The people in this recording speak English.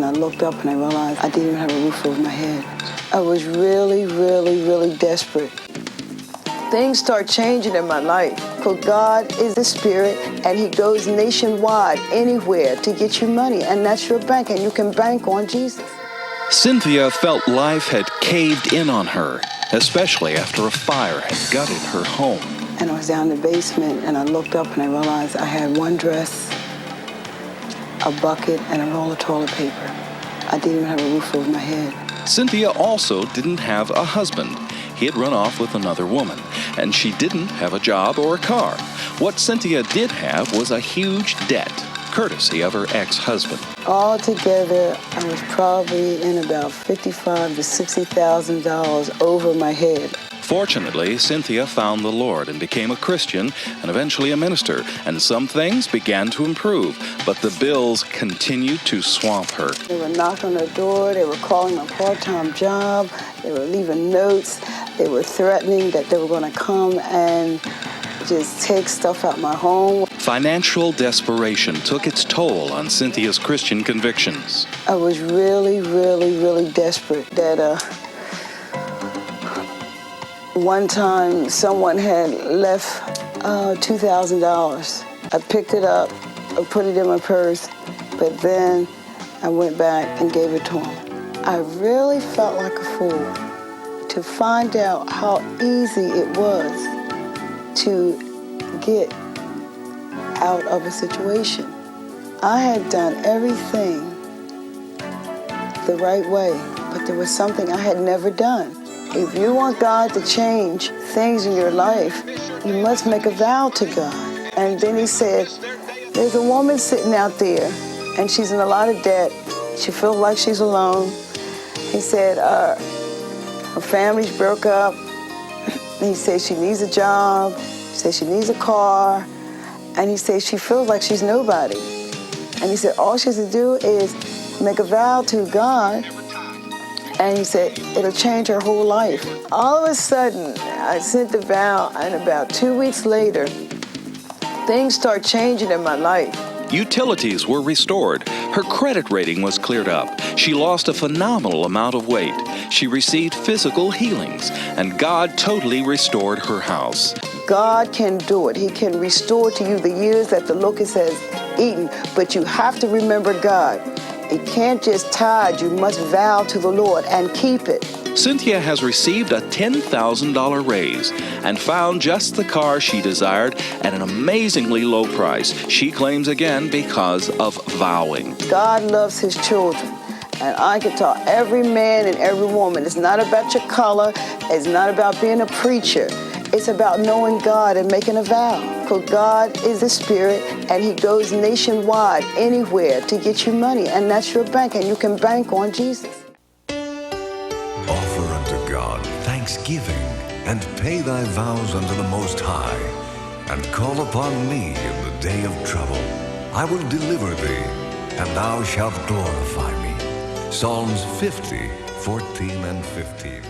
I looked up and I realized I didn't even have a roof over my head. I was really, really, really desperate. Things start changing in my life, because God is the Spirit, and He goes nationwide, anywhere, to get you money, and that's your bank, and you can bank on Jesus. Cynthia felt life had caved in on her, especially after a fire had gutted her home. And I was down in the basement, and I looked up and I realized I had one dress, a bucket, and a roll of toilet paper. I didn't even have a roof over my head. Cynthia also didn't have a husband. He had run off with another woman, and she didn't have a job or a car. What Cynthia did have was a huge debt, courtesy of her ex-husband. Altogether, I was probably in about $55,000 to $60,000 over my head. Fortunately, Cynthia found the Lord and became a Christian and eventually a minister, and some things began to improve, but the bills continued to swamp her. They were knocking on the door, they were calling a part-time job, they were leaving notes, they were threatening that they were going to come and just take stuff out my home. Financial desperation took its toll on Cynthia's Christian convictions. I was really, really, really desperate that one time someone had left $2,000. I picked it up, I put it in my purse, but then I went back and gave it to him. I really felt like a fool to find out how easy it was to get out of a situation. I had done everything the right way, but there was something I had never done. If you want God to change things in your life, you must make a vow to God. And then he said, there's a woman sitting out there, and she's in a lot of debt. She feels like she's alone. He said, her family's broke up. He said she needs a job. He said she needs a car. And he said she feels like she's nobody. And he said all she has to do is make a vow to God. And he said, it'll change her whole life. All of a sudden, I sent the vow, and about 2 weeks later, things start changing in my life. Utilities were restored. Her credit rating was cleared up. She lost a phenomenal amount of weight. She received physical healings, and God totally restored her house. God can do it. He can restore to you the years that the locust has eaten, but you have to remember God. It can't just tithe. You must vow to the Lord and keep it. Cynthia has received a $10,000 raise and found just the car she desired at an amazingly low price. She claims again because of vowing. God loves His children. And I can tell every man and every woman, it's not about your color. It's not about being a preacher. It's about knowing God and making a vow. Because God is the Spirit, and He goes nationwide, anywhere, to get you money. And that's your bank, and you can bank on Jesus. Offer unto God thanksgiving, and pay thy vows unto the Most High, and call upon me in the day of trouble. I will deliver thee, and thou shalt glorify me. Psalms 50, 14 and 15.